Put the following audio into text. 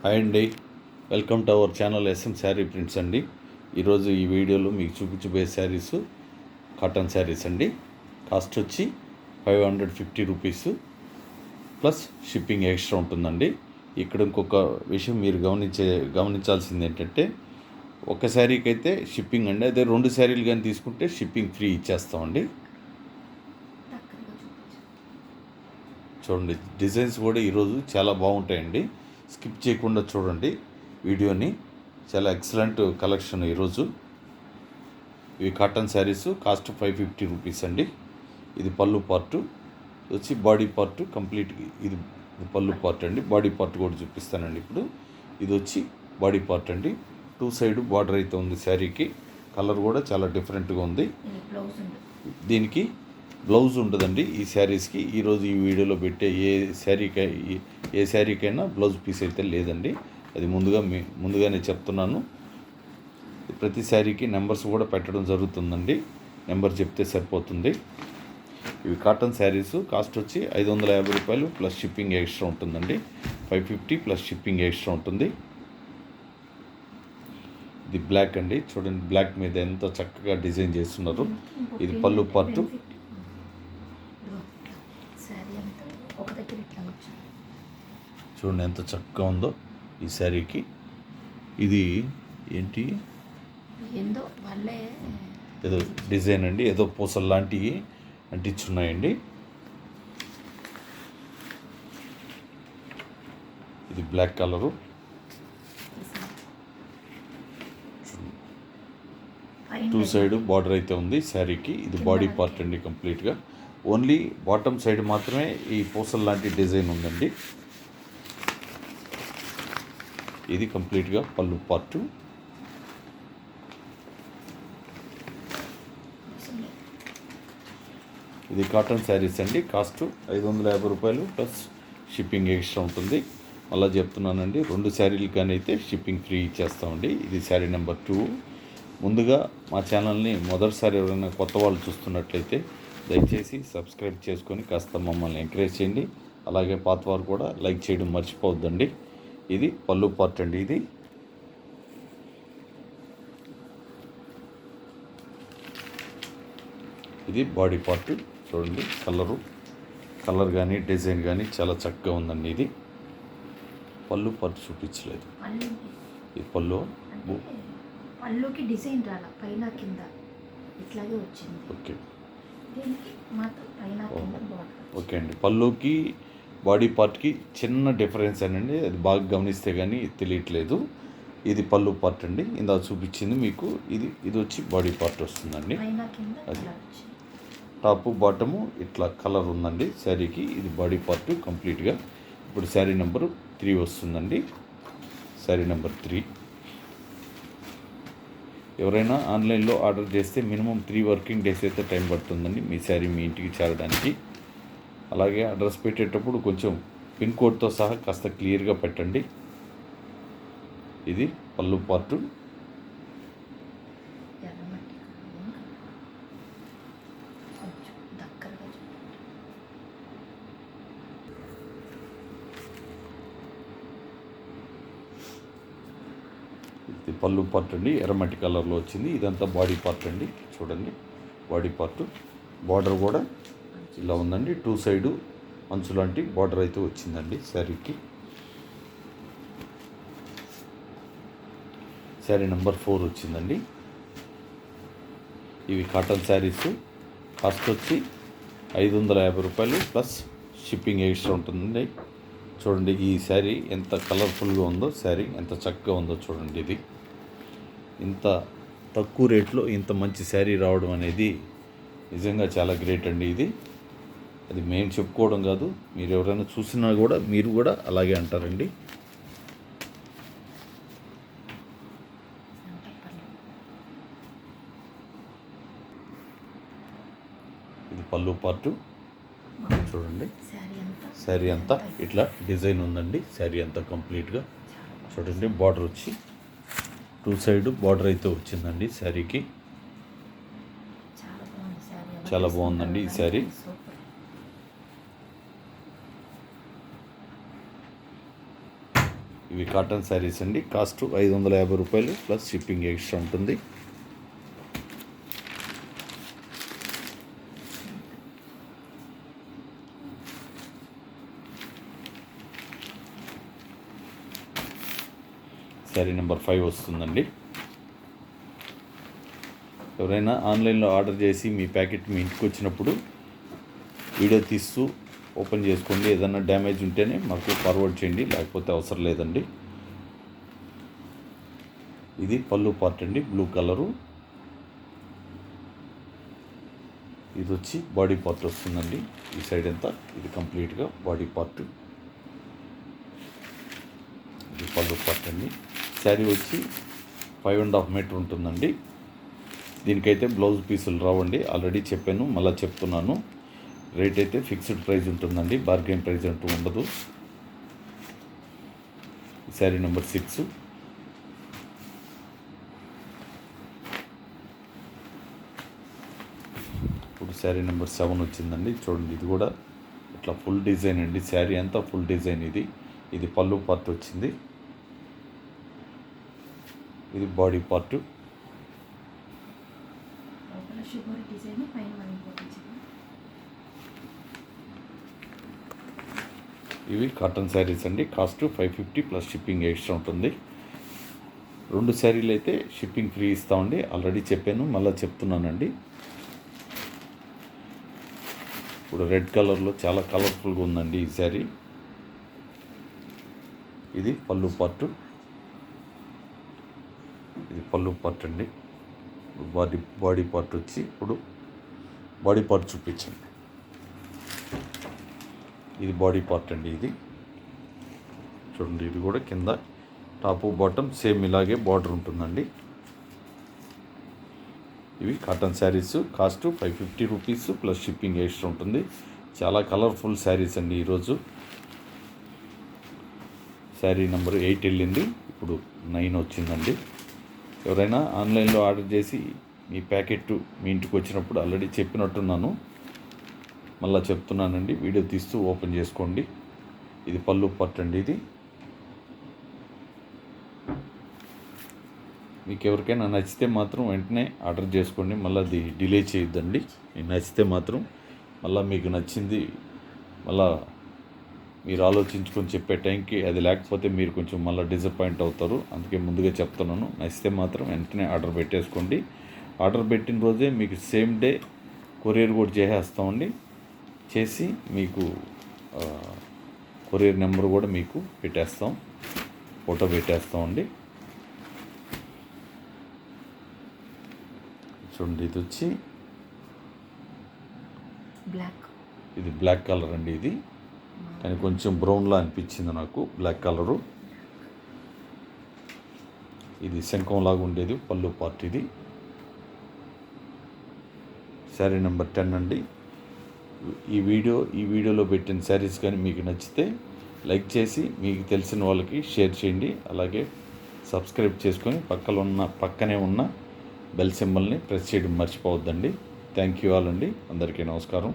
Hi అండి, welcome to our channel SM sari prints అండి. ఈరోజు ఈ వీడియోలో మీకు చూపించబోయే శారీస్ కాటన్ శారీస్ అండి. కాస్ట్ వచ్చి 550 రూపీస్ ప్లస్ షిప్పింగ్ ఎక్స్ట్రా ఉంటుందండి. ఇక్కడ ఇంకొక విషయం మీరు గమనించాల్సింది ఏంటంటే, ఒక శారీకి అయితే షిప్పింగ్ అండి, అదే 2 శారీలు కానీ తీసుకుంటే షిప్పింగ్ ఫ్రీ ఇచ్చేస్తామండి. చూడండి, డిజైన్స్ కూడా ఈరోజు చాలా బాగుంటాయండి. స్కిప్ చేయకుండా చూడండి వీడియోని. చాలా ఎక్సలెంట్ కలెక్షన్ ఈరోజు. ఇవి కాటన్ శారీస్, కాస్ట్ 550 రూపీస్ అండి. ఇది పళ్ళు పార్టు వచ్చి, బాడీ పార్ట్ కంప్లీట్. ఇది పళ్ళు పార్ట్ అండి. బాడీ పార్ట్ కూడా చూపిస్తానండి ఇప్పుడు. ఇది వచ్చి బాడీ పార్ట్ అండి. 2 సైడ్ బార్డర్ అయితే ఉంది శారీకి. కలర్ కూడా చాలా డిఫరెంట్గా ఉంది. దీనికి బ్లౌజ్ ఉంటుందండి ఈ శారీస్కి. ఈరోజు ఈ వీడియోలో పెట్టే ఏ శారీకైనా బ్లౌజ్ పీస్ అయితే లేదండి. అది ముందుగానే చెప్తున్నాను. ప్రతి శారీకి నెంబర్స్ కూడా పెట్టడం జరుగుతుందండి. నెంబర్ చెప్తే సరిపోతుంది. ఇవి కాటన్ శారీస్. కాస్ట్ వచ్చి 550 రూపాయలు ప్లస్ షిప్పింగ్ ఎక్స్ట్రా ఉంటుందండి. 550 ప్లస్ షిప్పింగ్ ఎక్స్ట్రా ఉంటుంది. ఇది బ్లాక్ అండి. చూడండి, బ్లాక్ మీద ఎంత చక్కగా డిజైన్ చేస్తున్నారు. ఇది పళ్ళు పార్టు. చూడండి ఎంత చక్కగా ఉందో ఈ శారీకి. ఇది ఏంటి, ఏదో డిజైన్ అండి, ఏదో పూసలు లాంటివి అంటించున్నాయండి. ఇది బ్లాక్ కలరు. 2 సైడ్ బార్డర్ అయితే ఉంది శారీకి. ఇది బాడీ పార్ట్ అండి కంప్లీట్గా. ఓన్లీ బాటమ్ సైడ్ మాత్రమే ఈ పూసలు లాంటి డిజైన్ ఉందండి. ఇది కంప్లీట్గా పళ్ళు పార్టు. ఇది కాటన్ శారీస్ అండి. కాస్ట్ 550 రూపాయలు ప్లస్ షిప్పింగ్ ఎక్స్ట్రా ఉంటుంది. అలా చెప్తున్నానండి, 2 శారీలు కానీ అయితే షిప్పింగ్ ఫ్రీ ఇచ్చేస్తామండి. ఇది శారీ నెంబర్ 2. ముందుగా మా ఛానల్ని మొదటిసారి ఎవరైనా కొత్త వాళ్ళు చూస్తున్నట్లయితే దయచేసి సబ్స్క్రైబ్ చేసుకొని కాస్త మమ్మల్ని ఎంకరేజ్ చేయండి. అలాగే పాతవారు కూడా లైక్ చేయడం మర్చిపోవద్దండి. ఇది పళ్ళు పార్ట్ అండి. ఇది బాడీ పార్ట్. చూడండి, కలర్ కానీ డిజైన్ కానీ చాలా చక్కగా ఉందండి. ఇది పళ్ళు పార్ట్ చూపించలేదు. ఇది పళ్ళుకి డిజైన్ రాలా, పైన కింద ఇట్లాగే వచ్చింది. ఓకే, దీనికి మాత్రం పైన కింద బార్డర్. ఓకే అండి. పళ్ళుకి బాడీ పార్ట్కి చిన్న డిఫరెన్స్ అండి. అది బాగా గమనిస్తే కానీ తెలియట్లేదు. ఇది పళ్ళు పార్ట్ అండి. ఇందాక చూపించింది మీకు. ఇది వచ్చి బాడీ పార్ట్ వస్తుందండి. అది టాపు బాటము ఇట్లా కలర్ ఉందండి శారీకి. ఇది బాడీ పార్ట్ కంప్లీట్గా. ఇప్పుడు శారీ నెంబర్ 3 వస్తుందండి. శారీ నెంబర్ 3 ఎవరైనా ఆన్లైన్లో ఆర్డర్ చేస్తే మినిమం 3 వర్కింగ్ డేస్ అయితే టైం పడుతుందండి మీ శారీ మీ ఇంటికి చేరడానికి. అలాగే అడ్రస్ పెట్టేటప్పుడు కొంచెం పిన్ కోడ్తో సహా కాస్త క్లియర్గా పెట్టండి. ఇది పళ్ళు పార్టు. ఇది పళ్ళు పార్ట్ అండి, ఎర్రమట్టి కలర్లో వచ్చింది. ఇదంతా బాడీ పార్ట్ అండి. చూడండి, బాడీ పార్ట్. బార్డర్ కూడా ఇలా ఉందండి. 2 సైడు అంచు లాంటి బార్డర్ అయితే వచ్చిందండి శారీకి. శారీ నెంబర్ 4 వచ్చిందండి. ఇవి కాటన్ శారీస్. కాస్ట్ వచ్చి 550 రూపాయలు ప్లస్ షిప్పింగ్ ఎక్స్ట్రా ఉంటుందండి. చూడండి, ఈ శారీ ఎంత కలర్ఫుల్గా ఉందో, శారీ ఎంత చక్కగా ఉందో చూడండి. ఇది ఇంత తక్కువ రేట్లో ఇంత మంచి శారీ రావడం అనేది నిజంగా చాలా గ్రేట్ అండి. అది మేము చెప్పుకోవడం కాదు, మీరు ఎవరైనా చూసినా కూడా మీరు కూడా అలాగే అంటారండి. ఇది పళ్ళు పార్టు. చూడండి, శారీ అంతా ఇట్లా డిజైన్ ఉందండి. శారీ అంతా కంప్లీట్గా చూడండి. బార్డర్ వచ్చి 2 సైడ్ బార్డర్ అయితే వచ్చిందండి శారీకి. చాలా బాగుందండి ఈ శారీ. ఇవి కాటన్ శారీస్ అండి. కాస్ట్ 550 రూపాయలు ప్లస్ షిప్పింగ్ ఎక్స్ట్రా ఉంటుంది. శారీ నెంబర్ 5 వస్తుందండి. ఎవరైనా ఆన్లైన్లో ఆర్డర్ చేసి మీ ప్యాకెట్ మీ ఇంటికి వచ్చినప్పుడు వీడియో తీస్తూ ఓపెన్ చేసుకోండి. ఏదైనా డ్యామేజ్ ఉంటేనే మాకు ఫార్వర్డ్ చేయండి, లేకపోతే అవసరం లేదండి. ఇది పళ్ళు పార్ట్ అండి, బ్లూ కలరు. ఇది వచ్చి బాడీ పార్ట్ వస్తుందండి. ఈ సైడ్ అంతా ఇది కంప్లీట్గా బాడీ పార్ట్. ఇది పళ్ళు పార్ట్ అండి. శారీ వచ్చి 5.5 మీటర్ ఉంటుందండి. దీనికైతే బ్లౌజ్ పీసులు రావండి, ఆల్రెడీ చెప్పాను, మళ్ళీ చెప్తున్నాను. రేట్ అయితే ఫిక్స్డ్ ప్రైస్ ఉంటుందండి, బార్గెన్ ప్రైస్ అంటూ ఉండదు. శారీ నెంబర్ 6. ఇప్పుడు శారీ నెంబర్ 7 వచ్చిందండి. చూడండి, ఇది కూడా ఇట్లా ఫుల్ డిజైన్ అండి. శారీ అంతా ఫుల్ డిజైన్. ఇది పళ్ళు పార్ట్ వచ్చింది. ఇది బాడీ పార్ట్. ఇవి కాటన్ శారీస్ అండి. కాస్ట్ 550 ప్లస్ షిప్పింగ్ ఎక్స్ట్రా ఉంటుంది. 2 శారీలు అయితే షిప్పింగ్ ఫ్రీ ఇస్తామండి, ఆల్రెడీ చెప్పాను, మళ్ళీ చెప్తున్నానండి. ఇప్పుడు రెడ్ కలర్లో చాలా కలర్ఫుల్గా ఉందండి ఈ శారీ. ఇది పళ్ళు పార్ట్. ఇది పళ్ళు పార్ట్ అండి. బాడీ పార్ట్ వచ్చి ఇప్పుడు బాడీ పార్ట్ చూపించండి. ఇది బాడీ పార్ట్ అండి. ఇది చూడండి, ఇది కూడా కింద టాప్ బాటమ్ సేమ్ ఇలాగే బార్డర్ ఉంటుందండి. ఇవి cotton saris. Cost 550 rupees plus shipping extra ఉంటుంది. చాలా కలర్ఫుల్ శారీస్ అండి ఈరోజు. శారీ నెంబర్ 8 వెళ్ళింది, ఇప్పుడు 9 వచ్చిందండి. ఎవరైనా ఆన్లైన్లో ఆర్డర్ చేసి మీ ప్యాకెట్ మీ ఇంటికి వచ్చినప్పుడు ఆల్రెడీ చెప్పినట్టున్నాను, మళ్ళీ చెప్తున్నానండి, వీడియో తీస్తూ ఓపెన్ చేసుకోండి. ఇది పళ్ళు పార్ట్ అండి. ఇది మీకు ఎవరికైనా నచ్చితే మాత్రం వెంటనే ఆర్డర్ చేసుకోండి, మళ్ళీ అది డిలే చేయొద్దండి. మీకు నచ్చితే మాత్రం మళ్ళీ మీకు నచ్చింది మళ్ళీ మీరు ఆలోచించుకొని చెప్పే టైంకి అది లేకపోతే మీరు కొంచెం మళ్ళీ డిసప్పాయింట్ అవుతారు. అందుకే ముందుగా చెప్తున్నాను, నచ్చితే మాత్రం వెంటనే ఆర్డర్ పెట్టేసుకోండి. ఆర్డర్ పెట్టిన రోజే మీకు సేమ్ డే కొరియర్ కూడా చేసేస్తామండి. చేసి మీకు కొరియర్ నెంబర్ కూడా మీకు పెట్టేస్తాం, ఫోటో పెట్టేస్తామండి. చూడండి, ఇది వచ్చి ఇది బ్లాక్ కలర్ అండి. ఇది కానీ కొంచెం బ్రౌన్లా అనిపించింది నాకు బ్లాక్ కలరు. ఇది శంఖంలాగా ఉండేది పళ్ళు పార్ట్. ఇది శారీ నెంబర్ 10 అండి. ఈ వీడియోలో పెట్టిన శారీస్ కానీ మీకు నచ్చితే లైక్ చేసి మీకు తెలిసిన వాళ్ళకి షేర్ చేయండి. అలాగే సబ్స్క్రైబ్ చేసుకొని పక్కనే ఉన్న బెల్ సింబల్ని ప్రెస్ చేయడం మర్చిపోవద్దండి. థ్యాంక్ యూ ఆల్ అండి. అందరికీ నమస్కారం.